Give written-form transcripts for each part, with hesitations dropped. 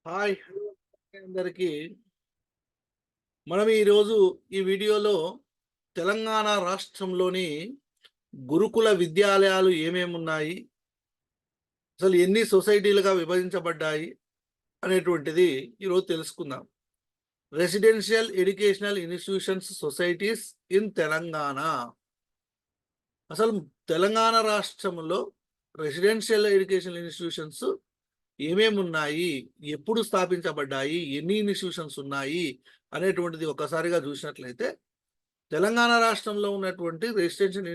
Hi అందరికీ. మనం ఈరోజు ఈ వీడియోలో తెలంగాణ రాష్ట్రంలోని గురుకుల విద్యాలయాలు ఏమేమి ఉన్నాయి, అసలు ఎన్ని సొసైటీలుగా విభజించబడ్డాయి అనేటువంటిది ఈరోజు తెలుసుకుందాం. Residential educational institutions societies in Telangana. అసలు తెలంగాణ రాష్ట్రంలో రెసిడెన్షియల్ ఎడ్యుకేషనల్ ఇన్స్టిట్యూషన్స్ ఏమేమి ఉన్నాయి, ఎప్పుడు స్థాపించబడ్డాయి, ఎన్ని ఇన్స్టిట్యూషన్స్ ఉన్నాయి అనేటువంటిది ఒక్కసారిగా చూసినట్లయితే తెలంగాణ రాష్ట్రంలో ఉన్నటువంటి రెసిడెన్షియల్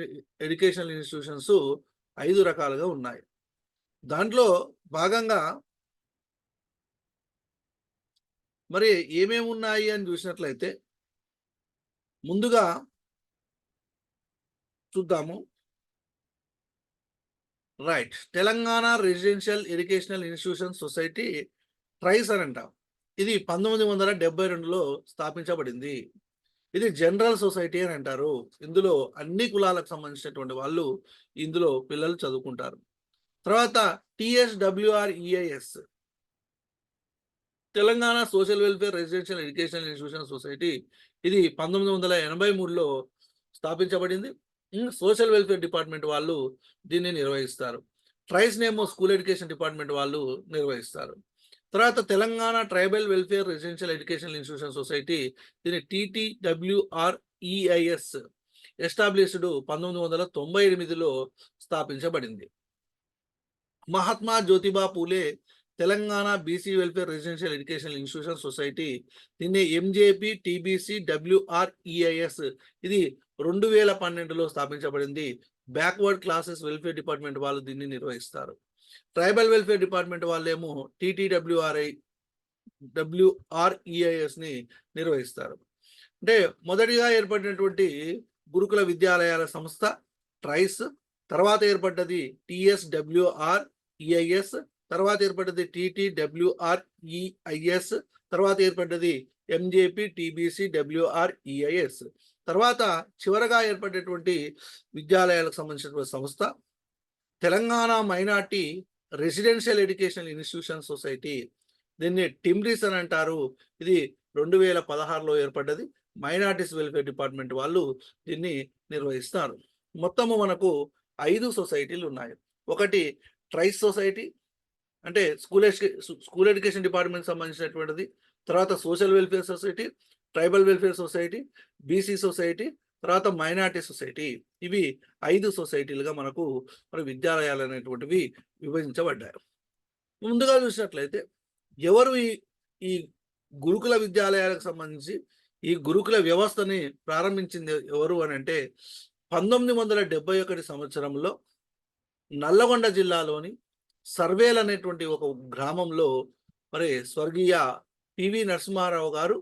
ఎడ్యుకేషనల్ ఇన్స్టిట్యూషన్స్ 5 రకాలుగా ఉన్నాయి. దాంట్లో భాగంగా మరి ఏమేమి ఉన్నాయి అని చూసినట్లయితే ముందుగా చూద్దాము. Right, Telangana residential educational institution society TREIS అని అంటాం. ఇది 1972లో స్థాపించబడింది. ఇది జనరల్ సొసైటీ అని అంటారు. ఇందులో అన్ని కులాలకు సంబంధించినటువంటి వాళ్ళు ఇందులో పిల్లలు చదువుకుంటారు. తర్వాత TSWREIS, Telangana social welfare residential educational institution society. ఇది 1983లో స్థాపించబడింది. సోషల్ వెల్ఫేర్ డిపార్ట్మెంట్ వాళ్ళు దీన్ని నిర్వహిస్తారు. ట్రైస్ నేమో స్కూల్ ఎడ్యుకేషన్ డిపార్ట్మెంట్ వాళ్ళు నిర్వహిస్తారు. తర్వాత Telangana tribal welfare residential educational institution society, దీని TTWREIS ఎస్టాబ్లిష్డ్ 1998లో స్థాపించబడింది. Mahatma Jyotiba Phule Telangana BC welfare residential educational institution society, దీన్ని MJP TBCWREIS, ఇది 2012లో స్థాపించబడింది. బ్యాక్వర్డ్ క్లాసెస్ వెల్ఫేర్ డిపార్ట్మెంట్ వాళ్ళు దీన్ని నిర్వహిస్తారు. ట్రైబల్ వెల్ఫేర్ డిపార్ట్మెంట్ వాళ్ళేమో TTWREIS ని నిర్వహిస్తారు. అంటే మొదటిగా ఏర్పడినటువంటి గురుకుల విద్యాలయాల సంస్థ ట్రైస్, తర్వాత ఏర్పడ్డది TSWREIS, తర్వాత ఏర్పడ్డది TTWREIS, తర్వాత ఏర్పడ్డది MJP TBCWREIS. తర్వాత చివరగా ఏర్పడేటువంటి విద్యాలయాలకు సంబంధించినటువంటి సంస్థ Telangana minority residential educational institution society, దీన్ని టిమ్రిస్ అని అంటారు. ఇది 2016లో ఏర్పడ్డది. మైనార్టీస్ వెల్ఫేర్ డిపార్ట్మెంట్ వాళ్ళు దీన్ని నిర్వహిస్తారు. మొత్తము మనకు 5 సొసైటీలు ఉన్నాయి. ఒకటి ట్రైస్ సొసైటీ, అంటే స్కూల్ ఎడ్యుకేషన్ డిపార్ట్మెంట్ సంబంధించినటువంటిది. తర్వాత social welfare society, tribal welfare society, BC society, తర్వాత మైనార్టీ సొసైటీ. ఇవి 5 సొసైటీలుగా మనకు మరి విద్యాలయాలు అనేటువంటివి విభజించబడ్డాయి. ముందుగా చూసినట్లయితే ఎవరు ఈ గురుకుల విద్యాలయాలకు సంబంధించి ఈ గురుకుల వ్యవస్థని ప్రారంభించింది ఎవరు అని అంటే 1971 సంవత్సరంలో నల్లగొండ జిల్లాలోని సర్వేల్ అనేటువంటి ఒక గ్రామంలో మరి స్వర్గీయ పివి నరసింహారావు గారు,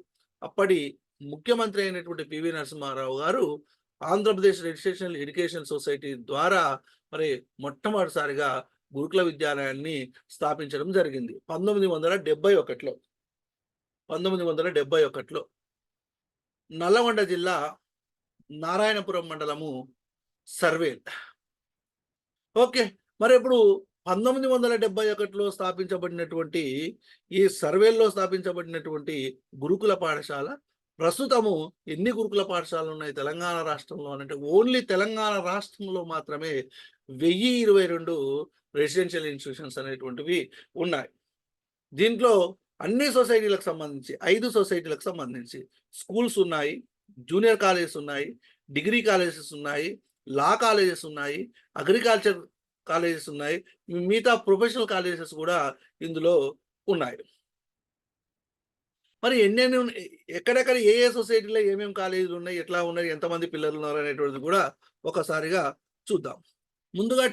అప్పటి ముఖ్యమంత్రి అయినటువంటి పివి నరసింహారావు గారు ఆంధ్రప్రదేశ్ రెసిడెన్షియల్ ఎడ్యుకేషన్ సొసైటీ ద్వారా మరి మొట్టమొదటిసారిగా గురుకుల విద్యాలయాన్ని స్థాపించడం జరిగింది 1971లో నల్లగొండ జిల్లా నారాయణపురం మండలము సర్వేల్. ఓకే, మరి ఇప్పుడు 1971లో స్థాపించబడినటువంటి ఈ సర్వేల్లో స్థాపించబడినటువంటి గురుకుల పాఠశాల ప్రస్తుతము ఎన్ని గురుకుల పాఠశాలలు ఉన్నాయి తెలంగాణ రాష్ట్రంలో అంటే ఓన్లీ తెలంగాణ రాష్ట్రంలో మాత్రమే 1022 రెసిడెన్షియల్ ఇన్స్టిట్యూషన్స్ అనేటువంటివి ఉన్నాయి. దీంట్లో అన్ని సొసైటీలకు సంబంధించి 5 సొసైటీలకు సంబంధించి స్కూల్స్ ఉన్నాయి, జూనియర్ కాలేజెస్ ఉన్నాయి, డిగ్రీ కాలేజెస్ ఉన్నాయి, లా కాలేజెస్ ఉన్నాయి, అగ్రికల్చర్ కాలేజెస్ ఉన్నాయి, మిగతా ప్రొఫెషనల్ కాలేజెస్ కూడా ఇందులో ఉన్నాయి. మరి ఎన్నెన్ని ఎక్కడెక్కడ ఏ సొసైటీలో ఏమేమి కాలేజీలు ఉన్నాయి, ఎట్లా ఉన్నాయి, ఎంతమంది పిల్లలు ఉన్నారు అనేటువంటిది కూడా ఒకసారిగా చూద్దాం. ముందుగా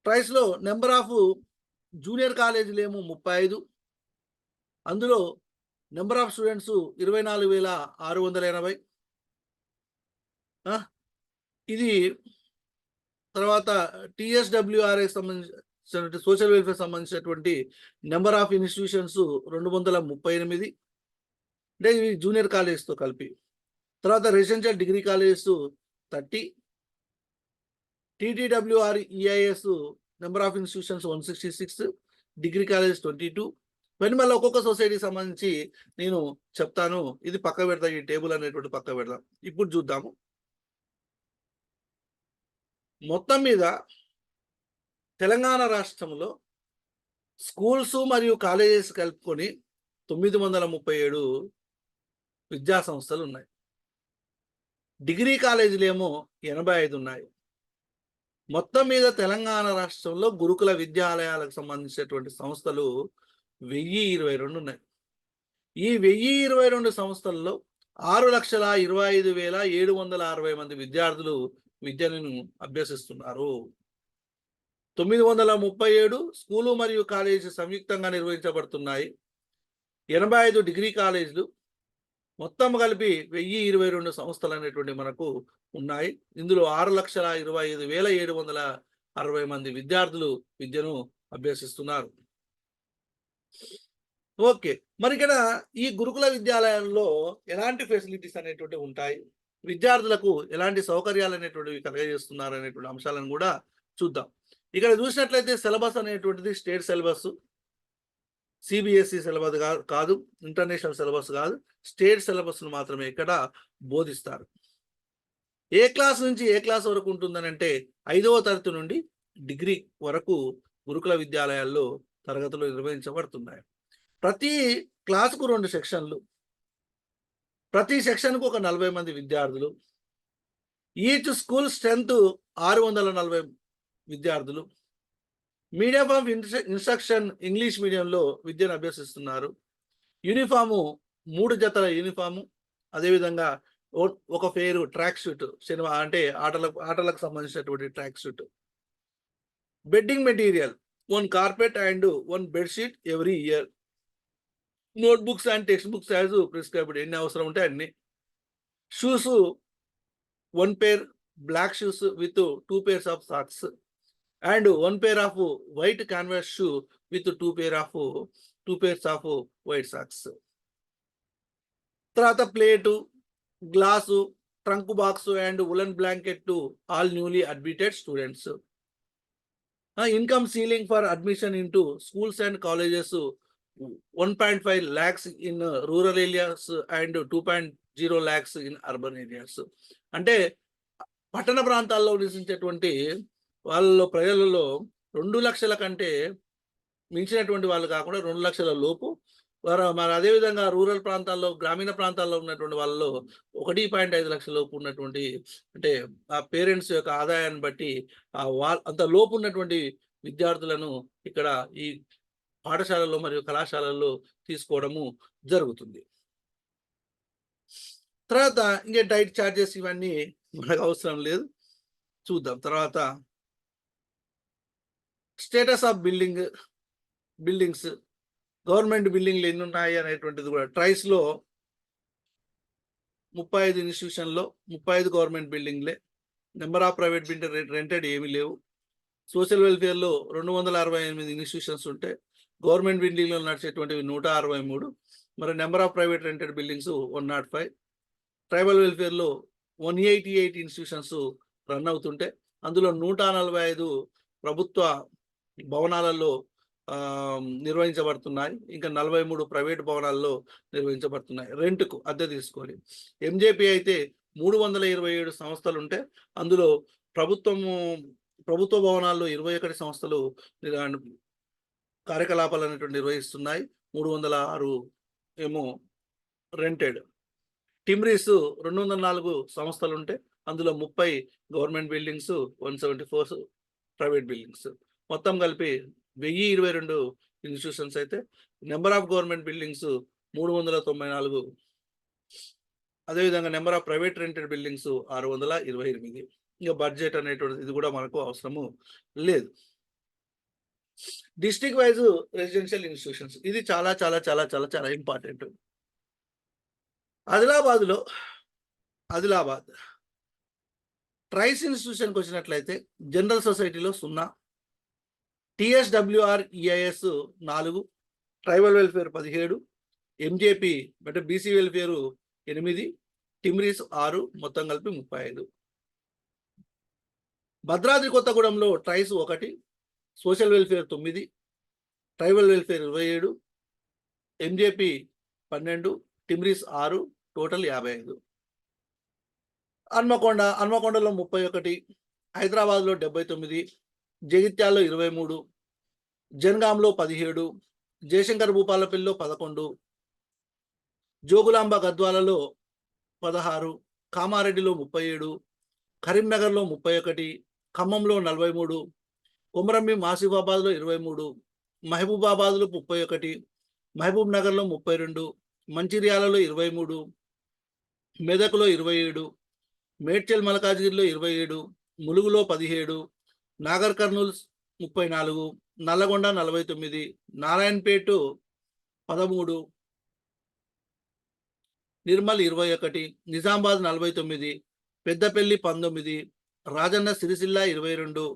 ట్రైస్లో నెంబర్ ఆఫ్ జూనియర్ కాలేజీలు ఏమో 35, అందులో నెంబర్ ఆఫ్ స్టూడెంట్స్ 24,680. ఇది తర్వాత TSWRA సంబంధించిన సోషల్ వెల్ఫేర్ సంబంధించినటువంటి నెంబర్ ఆఫ్ ఇన్స్టిట్యూషన్స్ 238, అంటే ఇవి జూనియర్ కాలేజ్తో కలిపి. తర్వాత residential degree colleges 30, TTWREIS number of institutions 166, degree college 22. మరి మళ్ళీ ఒక్కొక్క సొసైటీకి సంబంధించి నేను చెప్తాను. ఇది పక్క పెడతా, ఈ టేబుల్ అనేటువంటి పక్క పెడదాం. ఇప్పుడు చూద్దాము. మొత్తం మీద తెలంగాణ రాష్ట్రంలో స్కూల్స్ మరియు కాలేజెస్ కలుపుకొని 937 విద్యా సంస్థలు ఉన్నాయి. డిగ్రీ కాలేజీలు ఏమో 85 ఉన్నాయి. మొత్తం మీద తెలంగాణ రాష్ట్రంలో గురుకుల విద్యాలయాలకు సంబంధించినటువంటి సంస్థలు 1022 ఉన్నాయి. ఈ 1022 సంస్థల్లో 6,25,760 మంది విద్యార్థులు విద్యను అభ్యసిస్తున్నారు. 937 స్కూలు మరియు కాలేజీ సంయుక్తంగా నిర్వహించబడుతున్నాయి. 85 డిగ్రీ కాలేజీలు, మొత్తం కలిపి 1022 సంస్థలు అనేటువంటి మనకు ఉన్నాయి. ఇందులో 6,25,760 మంది విద్యార్థులు విద్యను అభ్యసిస్తున్నారు. ఓకే, మరి ఇక్కడ ఈ గురుకుల విద్యాలయాల్లో ఎలాంటి ఫెసిలిటీస్ అనేటువంటివి ఉంటాయి, విద్యార్థులకు ఎలాంటి సౌకర్యాలు అనేటువంటివి కలగజేస్తున్నారు అనేటువంటి అంశాలను కూడా చూద్దాం. ఇక్కడ చూసినట్లయితే సిలబస్ అనేటువంటిది స్టేట్ సిలబస్, సిబిఎస్ఈ సిలబస్ కాదు, ఇంటర్నేషనల్ సిలబస్ కాదు, స్టేట్ సిలబస్ను మాత్రమే ఇక్కడ బోధిస్తారు. ఏ క్లాస్ నుంచి ఏ క్లాస్ వరకు ఉంటుందని అంటే 5వ తరగతి నుండి డిగ్రీ వరకు గురుకుల విద్యాలయాల్లో తరగతులు నిర్వహించబడుతున్నాయి. ప్రతి క్లాసుకు 2 సెక్షన్లు, ప్రతి సెక్షన్కు ఒక 40 మంది విద్యార్థులు. ఈచ్ స్కూల్ స్ట్రెంత్ 640 విద్యార్థులు. మీడియం ఆఫ్ ఇన్స్ట్రక్షన్ ఇంగ్లీష్ మీడియంలో విద్యను అభ్యసిస్తున్నారు. యూనిఫాము 3 జతల యూనిఫాము, అదేవిధంగా ఒక పేరు ట్రాక్ షూట్, సినిమా అంటే ఆటలకు సంబంధించినటువంటి track suit. Bedding material 1 carpet and 1 bedsheet every year. Notebooks and text books as prescribed, ఎన్ని అవసరం ఉంటే అన్ని. Shoes 1 pair black shoes with 2 pairs of socks and 1 pair of white canvas shoe with 2 pairs of white socks. తర్వాత plate, glass, trunk box and woollen blanket to all newly admitted students. Income ceiling for admission into schools and colleges 1.5 lakhs in rural areas and 2.0 lakhs in urban areas. అంటే పట్టణ ప్రాంతాల్లో నివసించేటువంటి వాళ్ళలో ప్రజలలో 2 లక్షల కంటే మించినటువంటి వాళ్ళు కాకుండా 2 లక్షల లోపు మరి అదేవిధంగా రూరల్ ప్రాంతాల్లో, గ్రామీణ ప్రాంతాల్లో ఉన్నటువంటి వాళ్ళలో 1.5 లక్షల లోపు ఉన్నటువంటి, అంటే ఆ పేరెంట్స్ యొక్క ఆదాయాన్ని బట్టి అంత లోపు ఉన్నటువంటి విద్యార్థులను ఇక్కడ ఈ పాఠశాలల్లో మరియు కళాశాలల్లో తీసుకోవడము జరుగుతుంది. తర్వాత ఇంకే డైట్ ఛార్జెస్ ఇవన్నీ మనకు అవసరం లేదు, చూద్దాం తర్వాత. స్టేటస్ ఆఫ్ బిల్డింగ్స్, గవర్నమెంట్ బిల్డింగ్లు ఎన్ని ఉన్నాయి అనేటువంటిది కూడా. ట్రైస్లో 35 ఇన్స్టిట్యూషన్లో 35 గవర్నమెంట్ బిల్డింగ్లే. Number of private building rented ఏమీ లేవు. సోషల్ వెల్ఫేర్లో 268 ఇన్స్టిట్యూషన్స్ ఉంటే గవర్నమెంట్ బిల్డింగ్లో నడిచేటువంటివి 163. మరి number of private rented buildings 105. Tribal వెల్ఫేర్లో 188 ఇన్స్టిట్యూషన్స్ రన్ అవుతుంటే అందులో 145 ప్రభుత్వ భవనాలలో నిర్వహించబడుతున్నాయి, ఇంకా 43 ప్రైవేట్ భవనాల్లో నిర్వహించబడుతున్నాయి రెంట్కు అద్దె తీసుకొని. ఎంజేపీ అయితే 327 సంస్థలు ఉంటే అందులో ప్రభుత్వ భవనాల్లో 21 సంస్థలు కార్యకలాపాలు అనేటువంటి నిర్వహిస్తున్నాయి. 306 ఏమో రెంటెడ్. టిమ్రీస్ 204 సంస్థలు ఉంటే అందులో 30 గవర్నమెంట్ బిల్డింగ్స్, 174 ప్రైవేట్ బిల్డింగ్స్. మొత్తం కలిపి 1022 ఇన్స్టిట్యూషన్స్ అయితే నెంబర్ ఆఫ్ గవర్నమెంట్ బిల్డింగ్స్ 394. అదేవిధంగా number of private rented buildings 628. ఇంకా బడ్జెట్ అనేటువంటిది ఇది కూడా మనకు అవసరము లేదు. డిస్ట్రిక్ట్ వైజ్ రెసిడెన్షియల్ ఇన్స్టిట్యూషన్స్, ఇది చాలా చాలా చాలా చాలా చాలా ఇంపార్టెంట్. ఆదిలాబాద్ ట్రైస్ ఇన్స్టిట్యూషన్కి వచ్చినట్లయితే జనరల్ సొసైటీలో 0, TSWR EIS 4, tribal welfare 17, MJP అంటే బీసీ వెల్ఫేర్ 8, టిమ్రీస్ 6, మొత్తం కలిపి 35. భద్రాద్రి కొత్తగూడెంలో TREIS 1, social welfare 9, tribal welfare 27, MJP 12, TMREIS 6, total 55. హన్మకొండలో 31, హైదరాబాద్లో 79, జగిత్యాల్లో 23, జనగాంలో 17, జయశంకర్ భూపాలపల్లిలో 11, జోగులాంబ గద్వాలలో 16, కామారెడ్డిలో 37, కరీంనగర్లో 31, ఖమ్మంలో 43, కొమరంభీం ఆసిఫాబాద్లో 23, మహబూబాబాద్లో 31, మహబూబ్ నగర్లో 32, మంచిర్యాలలో 23, మెదక్లో 27, మేడ్చల్ మల్కాజ్గిరిలో 27, ములుగులో 17, నాగర్ కర్నూల్ 34, నల్లగొండ 49, నారాయణపేట 13, నిర్మల్ 21, నిజామాబాద్ 49, పెద్దపల్లి 19, రాజన్న సిరిసిల్ల 22,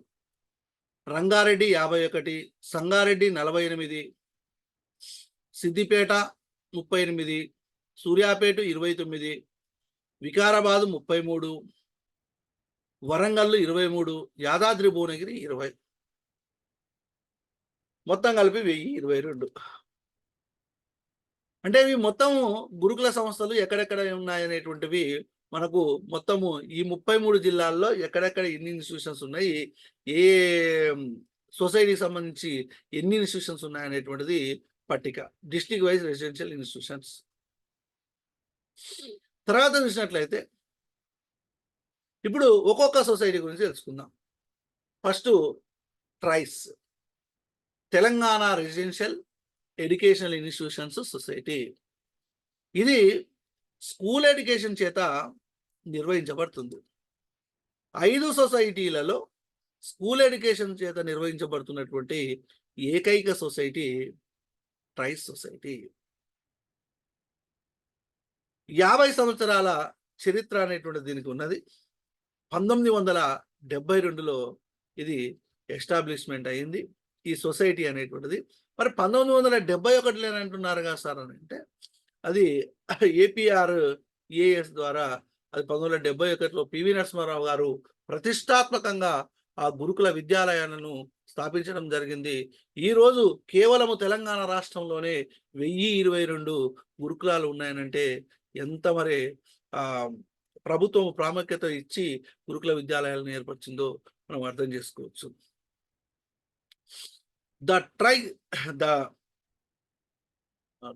రంగారెడ్డి 51, సంగారెడ్డి 48, సిద్దిపేట 38, సూర్యాపేట 29, వికారాబాద్ 33, వరంగల్ 23, యాదాద్రి భువనగిరి 20, మొత్తం కలిపి 1022. అంటే ఇవి మొత్తము గురుకుల సంస్థలు ఎక్కడెక్కడ ఉన్నాయనేటువంటివి మనకు మొత్తము ఈ 33 జిల్లాల్లో ఎక్కడెక్కడ ఎన్ని ఇన్స్టిట్యూషన్స్ ఉన్నాయి, ఏ సొసైటీకి సంబంధించి ఎన్ని ఇన్స్టిట్యూషన్స్ ఉన్నాయనేటువంటిది పట్టిక, డిస్ట్రిక్ట్ వైజ్ రెసిడెన్షియల్ ఇన్స్టిట్యూషన్స్. తర్వాత చూసినట్లయితే ఇప్పుడు ఒక్కొక్క సొసైటీ గురించి తెలుసుకుందాం. First TREIS, Telangana residential educational institutions society. ఇది స్కూల్ ఎడ్యుకేషన్ చేత నిర్వహించబడుతుంది. 5 సొసైటీలలో స్కూల్ ఎడ్యుకేషన్ చేత నిర్వహించబడుతున్నటువంటి ఏకైక సొసైటీ ట్రైస్ సొసైటీ. 50 సంవత్సరాల చరిత్ర అనేటువంటి దీనికి ఉన్నది. 1972లో ఇది ఎస్టాబ్లిష్మెంట్ అయింది ఈ సొసైటీ అనేటువంటిది. మరి 1971 అంటున్నారు కదా సార్ అని అంటే, అది APRAS ద్వారా అది 1971లో పివి నరసింహారావు గారు ప్రతిష్టాత్మకంగా ఆ గురుకుల విద్యాలయాలను స్థాపించడం జరిగింది. ఈరోజు కేవలము తెలంగాణ రాష్ట్రంలోనే 1022 గురుకులాలు ఉన్నాయనంటే ఎంత మరి ప్రభుత్వం ప్రాముఖ్యత ఇచ్చి గురుకుల విద్యాలయాలను ఏర్పరిచిందో మనం అర్థం చేసుకోవచ్చు. The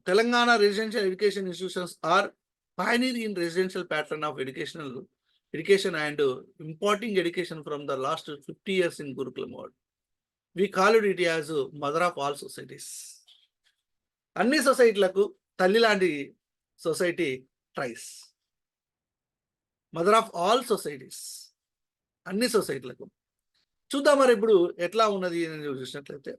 Telangana residential education institutions are pioneer in residential pattern of education and imparting education from the last 50 years in Gurukula mode. We call it as mother of all societies. అన్ని సొసైటీలకు తల్లి లాంటి society TREIS, mother of all societies, అన్ని సొసైటీలకు. చూద్దాం మరి ఇప్పుడు ఎట్లా ఉన్నది అని చూసినట్లయితే,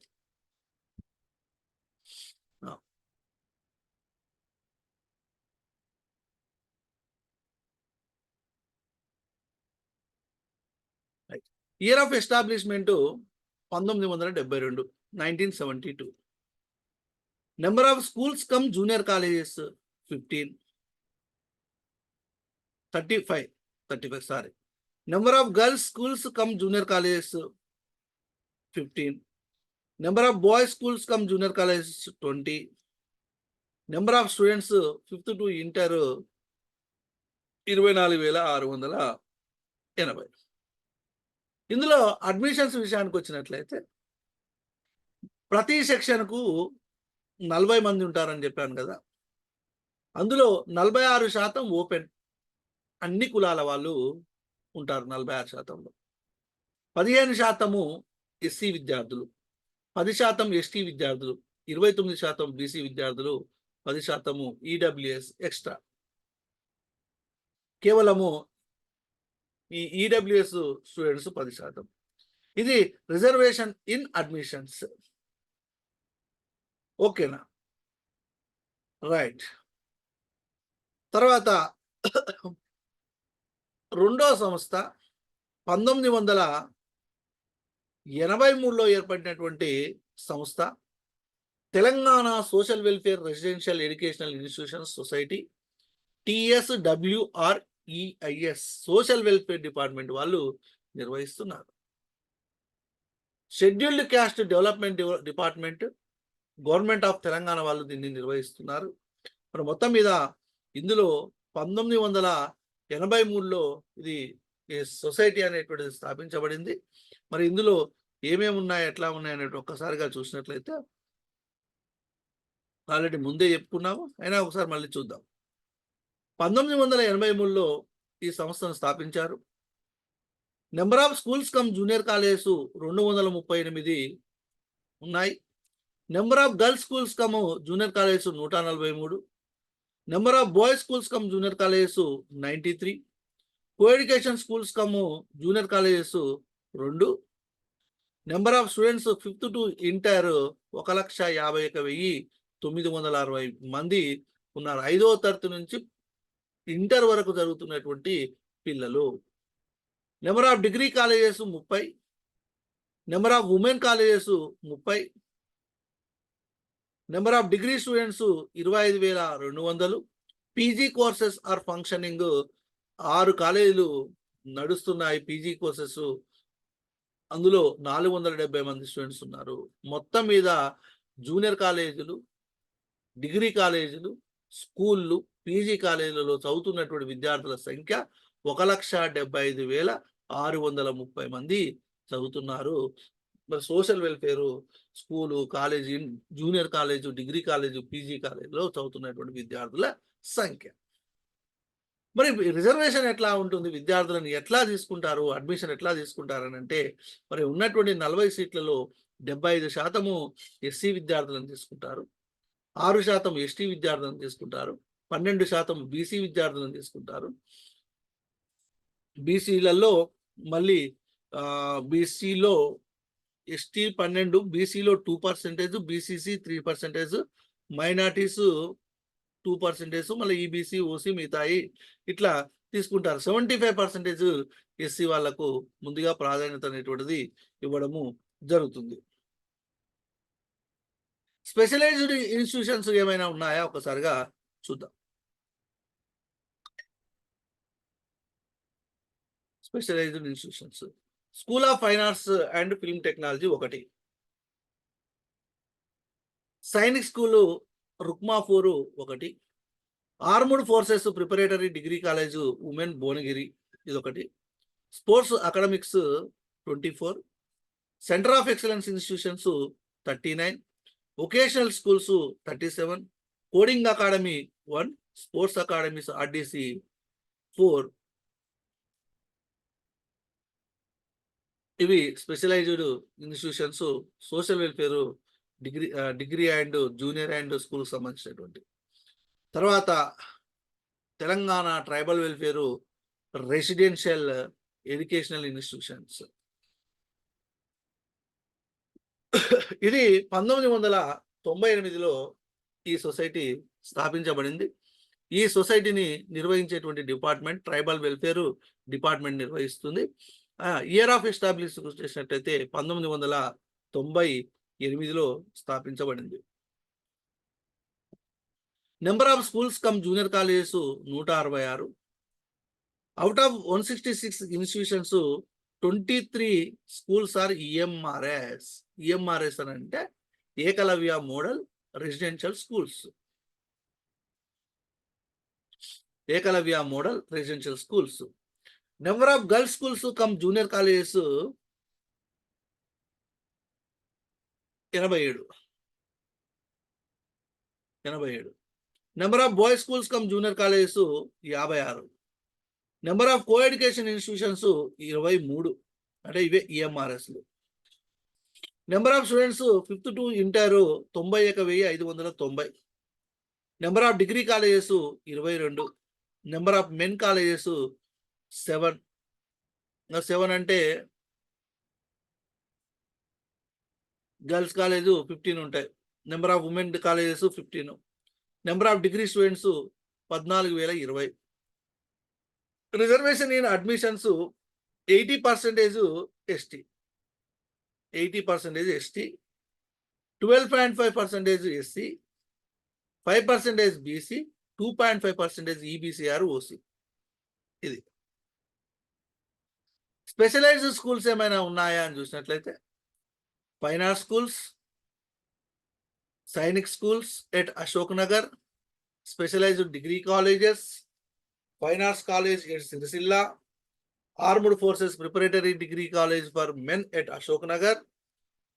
year of establishment 1972, 1972. Number of schools cum junior colleges 15, 35 sorry. Number of girls schools cum junior colleges 15. Number of boys schools cum junior colleges 20. Number of students 5th to inter 24,680. ఇందులో అడ్మిషన్స్ విషయానికి వచ్చినట్లయితే ప్రతి సెక్షన్కు 40 మంది ఉంటారని చెప్పాను కదా. అందులో 46% open, అన్ని కులాల వాళ్ళు ఉంటారు 46%లో. 15% ఎస్సీ విద్యార్థులు, 10% ఎస్టీ విద్యార్థులు, 29% బీసీ విద్యార్థులు, 10% ఈడబ్ల్యూఎస్ ఎక్స్ట్రా. కేవలము ఈ ఈడబ్ల్యూఎస్ స్టూడెంట్స్ 10%. ఇది రిజర్వేషన్ ఇన్ అడ్మిషన్స్. ఓకేనా, రైట్. తర్వాత రెండో సంస్థ 1983లో ఏర్పడినటువంటి సంస్థ Telangana social welfare residential educational institutions society, TSWREIS. Social welfare department వాళ్ళు నిర్వహిస్తున్నారు. Scheduled caste development department government of Telangana వాళ్ళు దీన్ని నిర్వహిస్తున్నారు. మరి మొత్తం మీద ఇందులో 1983లో ఇది ఈ సొసైటీ అనేటువంటిది స్థాపించబడింది. మరి ఇందులో ఏమేమి ఉన్నాయి, ఎట్లా ఉన్నాయి అనేటి ఒక్కసారిగా చూసినట్లయితే ఆల్రెడీ ముందే చెప్పుకున్నాము. అయినా ఒకసారి మళ్ళీ చూద్దాం. 1983లో ఈ సంస్థను స్థాపించారు. Number of schools cum junior colleges 238 ఉన్నాయి. Number of girls schools cum junior colleges 143. Number of boys schools cum junior colleges 93. Coeducation schools cum junior colleges 2. Number of students 5th to inter 1,51,960 మంది ఉన్నారు. 5వ తరగతి నుంచి inter వరకు జరుగుతున్నటువంటి పిల్లలు. Number of degree colleges 30. Number of women colleges 30. Number of degree students 25,200. PG courses are functioning 6 కాలేజీలు నడుస్తున్నాయి పీజీ కోర్సెస్. అందులో 470 మంది స్టూడెంట్స్ ఉన్నారు. మొత్తం మీద జూనియర్ కాలేజీలు, డిగ్రీ కాలేజీలు, స్కూళ్ళు, పీజీ కాలేజీలలో చదువుతున్నటువంటి విద్యార్థుల సంఖ్య 1,75,630 మంది చదువుతున్నారు. మరి social welfare school, college, junior college, degree college, PG కాలేజీలో చదువుతున్నటువంటి విద్యార్థుల సంఖ్య. మరి రిజర్వేషన్ ఎట్లా ఉంటుంది, విద్యార్థులను ఎట్లా తీసుకుంటారు, అడ్మిషన్ ఎట్లా తీసుకుంటారు అని అంటే, మరి ఉన్నటువంటి 40 సీట్లలో 75% ఎస్సీ విద్యార్థులను తీసుకుంటారు, 6% ఎస్టీ విద్యార్థులను తీసుకుంటారు, 12% బీసీ విద్యార్థులను తీసుకుంటారు. బీసీలలో మళ్ళీ బీసీలో ఎస్టీ 12, బీసీలో 2%, బీసీసీ 3%, మైనార్టీస్ 2%, మళ్ళీ ఈబీసీ, ఓసీ మిగతాయి ఇట్లా తీసుకుంటారు. 75% ఎస్సీ వాళ్లకు ముందుగా ప్రాధాన్యత అనేటువంటిది ఇవ్వడము జరుగుతుంది. స్పెషలైజ్డ్ ఇన్స్టిట్యూషన్స్ ఏమైనా ఉన్నాయా ఒకసారిగా చూద్దాం. Specialized institutions school of fine arts and film technology 1, Sainik school Rukmapur 1, armed forces preparatory degree college women Bhuvanagiri ఇదొకటి, sports academics 24, centre of excellence institutions 39, vocational schools 37, coding academy 1, sports academies RDC 4. ఇవి specialized institutions social welfare degree and junior and school సంబంధించినటువంటి. తర్వాత Telangana tribal welfare residential educational institutions. ఇది 1998లో ఈ society స్థాపించబడింది. ఈ సొసైటీని నిర్వహించేటువంటి డిపార్ట్మెంట్ ట్రైబల్ వెల్ఫేర్ డిపార్ట్మెంట్ నిర్వహిస్తుంది. ఇయర్ ఆఫ్ ఎస్టాబ్లిష్ చేసినట్టయితే 1998లో స్థాపించబడింది. Number of schools cum junior colleges 166. Out of 166 institutions 23 schools are EMRS. EMRS అని అంటే Eklavya model residential schools. Eklavya model residential schools. Number of girls schools cum junior colleges 87. Number of boys schools cum junior colleges 56. Number of co education institutions 23, అంటే ఇవే ఈఎంఆర్ఎస్లు. Number of students 5th to inter 91,590. Number of degree colleges 22. Number of men colleges 7. 7 అంటే girls college 15 ఉంటాయి. Number of women colleges 15. Number of degree students 14,020. Reservation in admissions 80% ST, 80% ST, 12.5% SC, 5% BC, 2.5% EBC or OC. ఇది specialised schools ఏమైనా ఉన్నాయా అని చూసినట్లయితే fine arts schools, Sainik schools at Ashok Nagar, specialized degree colleges, Fine Arts College at Sirisilla, Armed Forces Preparatory Degree College for Men at Ashok Nagar,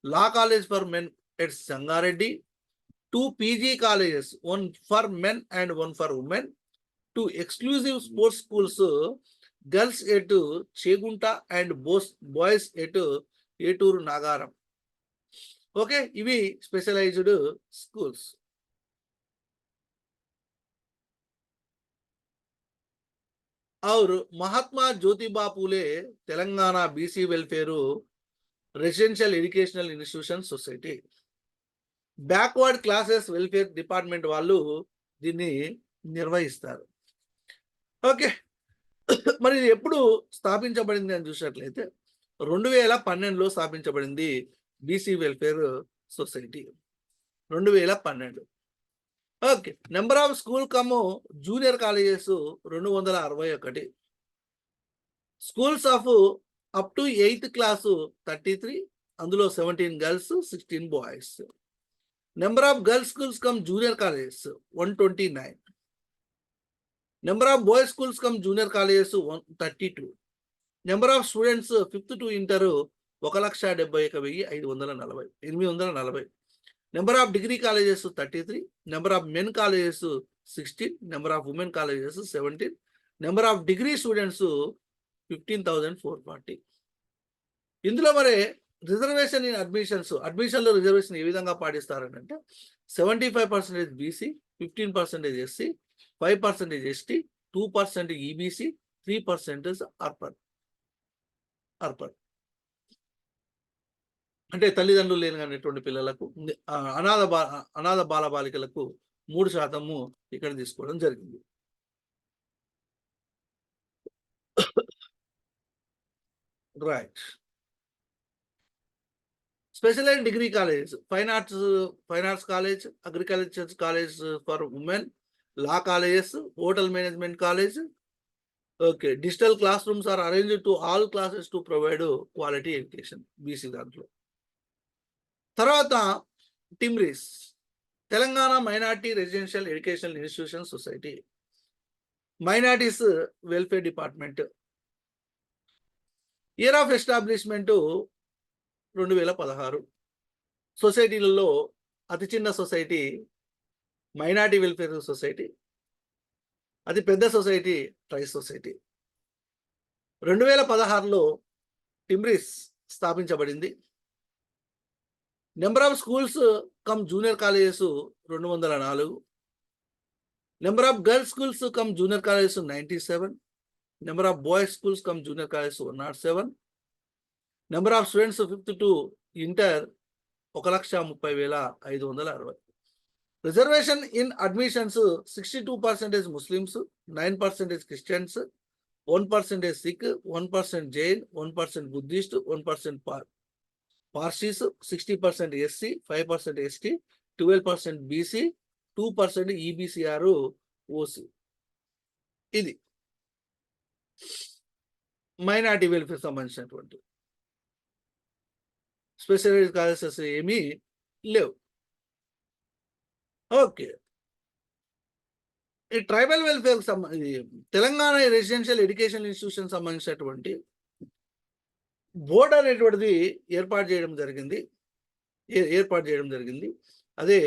Law College for Men at Sangareddy, 2 PG colleges, one for men and one for women, 2 exclusive sports schools, girls at Chegunta and boys at Eturu Nagaram. Okay, ఇవి specialized schools. और Mahatma Jyotiba Phule Telangana BC welfare residential educational institution society, backward classes welfare department వాళ్ళు దీన్ని నిర్వహిస్తారు. Okay, మరి ఇది ఎప్పుడు స్థాపించబడింది అని చూసినట్లయితే 2012లో స్థాపించబడింది BC welfare society, 2012. Okay, number of school come junior colleges 261, schools of up to 8th class 33, అందులో 17 girls 16 boys. Number of girls schools cum junior colleges 129, number of boys schools cum junior colleges 132, number of students 5th to inter 1,71,840. Number of degree colleges 33, number of men colleges 16, number of women colleges 17, number of degree students 15,440. ఇందులో మరి reservation in అడ్మిషన్లో reservation ఏ విధంగా పాటిస్తారని అంటే 75% BC, 15% SC, 5% ST, 2% EBC, 3% urban. అంటే తల్లిదండ్రులు లేనటువంటి పిల్లలకు, అనాథ బాలబాలికలకు 3% ఇక్కడ తీసుకోవడం జరిగింది. Right. Specialized degree college, fine arts college, agriculture college for women, law colleges, hotel management college. Okay, digital classrooms are arranged to all classes to provide quality education BC దాంట్లో. తర్వాత TMREIS, Telangana minority residential educational institution society, minorities welfare department. Year of establishment 2016. సొసైటీలలో అతి చిన్న society minority welfare society, అతి పెద్ద society TREIS society. 2016లో TMREIS స్థాపించబడింది. Number of schools cum junior colleges 204, number of girls schools cum junior colleges 97, number of boys schools cum junior colleges 107, number of students 5th to inter 1,30,560. Reservation in admissions 62% Muslims, 9% Christians, 1% Sikh, 1% Jain, 1% Buddhist, 1% Parsis, 60% SC, 5% ST, 12% BC, 2% EBCR OC. ఇది minority welfare సంబంధించినటువంటి specialized colleges ఏమీ లేవు. Okay, ఈ tribal welfare Telangana residential education institution సంబంధించినటువంటి board అనేటువంటిది ఏర్పాటు చేయడం జరిగింది. అదే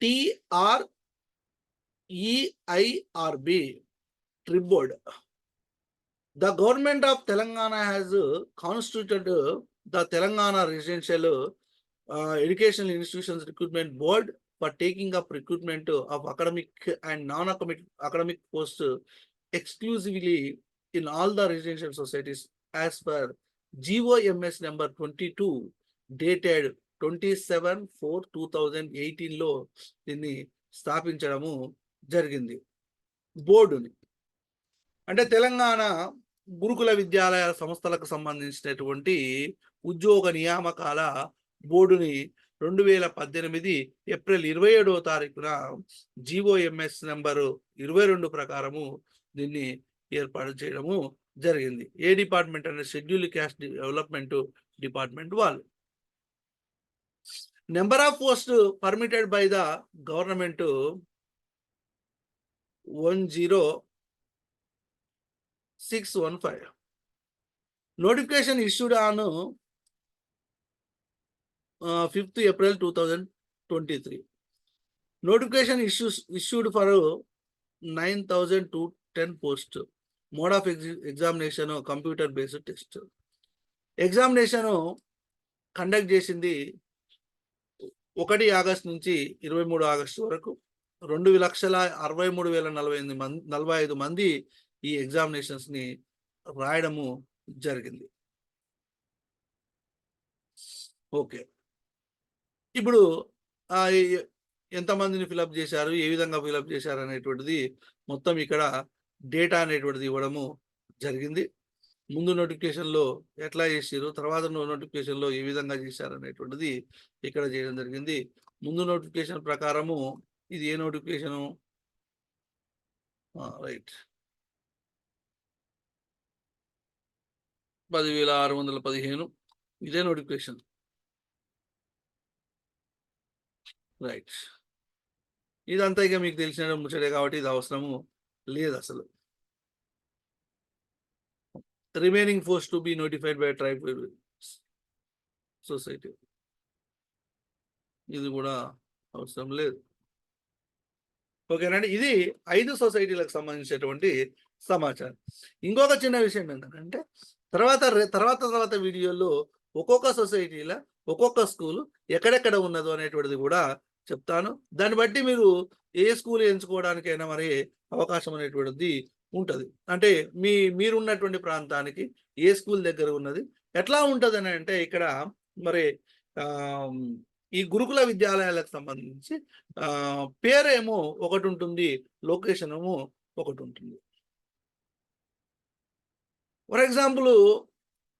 TREIRB, trip board. The government of Telangana has constituted the Telangana residential educational institutions recruitment board for taking up recruitment of academic and non-academic posts exclusively in all the residential societies as per GOMS number 22 dated 27/4/2018 లో దీన్ని స్థాపించడము జరిగింది. బోర్డుని అంటే తెలంగాణ గురుకుల విద్యాలయ సంస్థలకు సంబంధించినటువంటి ఉద్యోగ నియామకాల బోర్డుని 2018 April 27వ తారీఖున GOMS నెంబరు 22 ప్రకారము దీన్ని ఏర్పాటు చేయడము జరిగింది. ఏ డిపార్ట్మెంట్ అంటే షెడ్యూల్ క్యాస్ట్ డెవలప్మెంట్ డిపార్ట్మెంట్ వాళ్ళు. Number of post permitted by the government 10615. Notification issued on 5th April 2023. Notification issued for 9,210 posts. Mode of examination computer based test. Examination conduct చేసింది 1 August నుంచి 23 August వరకు 2,63,045 మంది ఈ examinations ని రాయడము జరిగింది. Okay, ఇప్పుడు ఎంతమందిని ఫిలప్ చేశారు, ఏ విధంగా ఫిలప్ చేశారు అనేటువంటిది మొత్తం ఇక్కడ డేటా అనేటువంటిది ఇవ్వడము జరిగింది. ముందు నోటిఫికేషన్లో ఎట్లా చేసారు, తర్వాత నోటిఫికేషన్లో ఏ విధంగా చేశారు అనేటువంటిది ఇక్కడ చేయడం జరిగింది. ముందు నోటిఫికేషన్ ప్రకారము ఇది ఏ నోటిఫికేషను, రైట్, 10,615 ఇదే నోటిఫికేషన్, రైట్. ఇదంతా ఇక మీకు తెలిసిన ముచ్చటే కాబట్టి ఇది అవసరము లేదు అసలు. Remaining post to be notified by tribal society, ఇది కూడా అవసరం లేదు. ఓకేనండి, ఇది 5 సొసైటీలకు సంబంధించినటువంటి సమాచారం. ఇంకొక చిన్న విషయం ఏంటంటే తర్వాత వీడియోలో ఒక్కొక్క సొసైటీలో ఒక్కొక్క స్కూలు ఎక్కడెక్కడ ఉన్నదో అనేటువంటిది కూడా చెప్తాను. దాన్ని బట్టి మీరు ఏ స్కూల్ ఎంచుకోవడానికైనా మరి అవకాశం అనేటువంటిది ఉంటుంది. అంటే మీరున్నటువంటి ప్రాంతానికి ఏ స్కూల్ దగ్గర ఉన్నది ఎట్లా ఉంటుంది అని అంటే, ఇక్కడ మరి ఈ గురుకుల విద్యాలయాలకు సంబంధించి పేరేమో ఒకటి ఉంటుంది, లొకేషన్ ఏమో ఒకటి ఉంటుంది. ఫర్ ఎగ్జాంపుల్,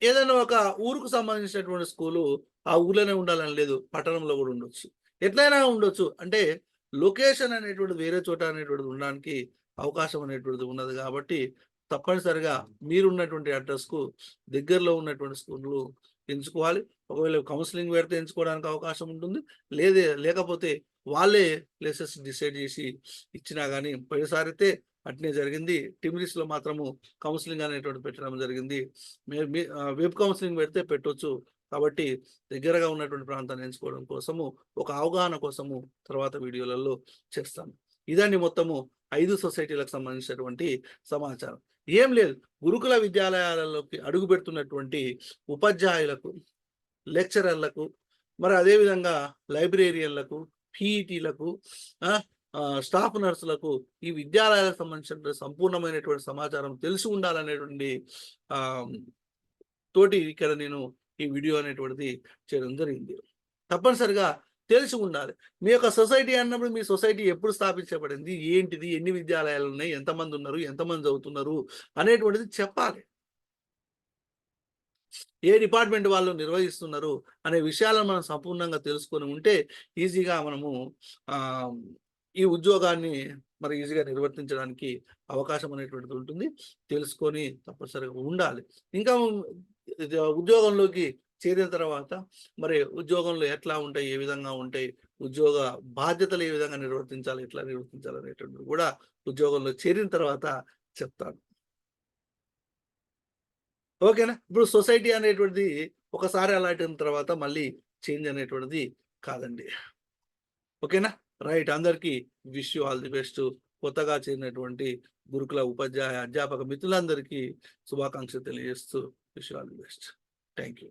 ఏదైనా ఒక ఊరుకు సంబంధించినటువంటి స్కూలు ఆ ఊర్లోనే ఉండాలని లేదు, పట్టణంలో కూడా ఉండొచ్చు, ఎట్లయినా ఉండొచ్చు. అంటే లొకేషన్ అనేటువంటిది వేరే చోట అనేటువంటిది ఉండడానికి అవకాశం అనేటువంటిది ఉన్నది. కాబట్టి తప్పనిసరిగా మీరున్నటువంటి అడ్రస్కు దగ్గరలో ఉన్నటువంటి స్కూళ్ళు ఎంచుకోవాలి. ఒకవేళ కౌన్సిలింగ్ పెడితే ఎంచుకోవడానికి అవకాశం ఉంటుంది, లేకపోతే వాళ్ళే ప్లేసెస్ డిసైడ్ చేసి ఇచ్చినా కానీ, పోయినసారి అయితే అట్నే జరిగింది. టిమ్రిస్లో మాత్రము కౌన్సిలింగ్ అనేటువంటి పెట్టడం జరిగింది. వెబ్ కౌన్సిలింగ్ పెడితే పెట్టవచ్చు. కాబట్టి దగ్గరగా ఉన్నటువంటి ప్రాంతాన్ని ఎంచుకోవడం కోసము, ఒక అవగాహన కోసము తర్వాత వీడియోలలో చేస్తాను. ఇదండి మొత్తము 5 సొసైటీలకు సంబంధించినటువంటి సమాచారం. ఏం లేదు, గురుకుల విద్యాలయాలలోకి అడుగు పెడుతున్నటువంటి ఉపాధ్యాయులకు, లెక్చరర్లకు, మరి అదేవిధంగా లైబ్రేరియన్లకు, పీఈటీలకు, స్టాఫ్ నర్సులకు ఈ విద్యాలయాలకు సంబంధించిన సంపూర్ణమైనటువంటి సమాచారం తెలిసి ఉండాలనేటువంటి తోటి ఇక్కడ నేను ఈ వీడియో అనేటువంటిది చేయడం జరిగింది. తప్పనిసరిగా తెలిసి ఉండాలి. మీ యొక్క సొసైటీ అన్నప్పుడు మీ సొసైటీ ఎప్పుడు స్థాపించబడింది, ఏంటిది, ఎన్ని విద్యాలయాలు ఉన్నాయి, ఎంతమంది ఉన్నారు, ఎంతమంది చదువుతున్నారు అనేటువంటిది చెప్పాలి. ఏ డిపార్ట్మెంట్ వాళ్ళు నిర్వహిస్తున్నారు అనే విషయాలను మనం సంపూర్ణంగా తెలుసుకొని ఉంటే ఈజీగా మనము ఈ ఉద్యోగాన్ని మరి ఈజీగా నిర్వర్తించడానికి అవకాశం అనేటువంటిది ఉంటుంది. తెలుసుకొని తప్పనిసరిగా ఉండాలి. ఇంకా ఉద్యోగంలోకి చేరిన తర్వాత మరి ఉద్యోగంలో ఎట్లా ఉంటాయి, ఏ విధంగా ఉంటాయి, ఉద్యోగ బాధ్యతలు ఏ విధంగా నిర్వర్తించాలి, ఎట్లా నిర్వర్తించాలి అనేటువంటిది కూడా ఉద్యోగంలో చేరిన తర్వాత చెప్తాను. ఓకేనా. ఇప్పుడు సొసైటీ అనేటువంటిది ఒకసారి అలాంటి తర్వాత మళ్ళీ చేంజ్ అనేటువంటిది కాదండి. ఓకేనా, రైట్. అందరికీ wish you all the best. కొత్తగా చేరినటువంటి గురుకుల ఉపాధ్యాయ అధ్యాపక మిత్రులందరికీ శుభాకాంక్షలు తెలియజేస్తూ wish you all the best. Thank you.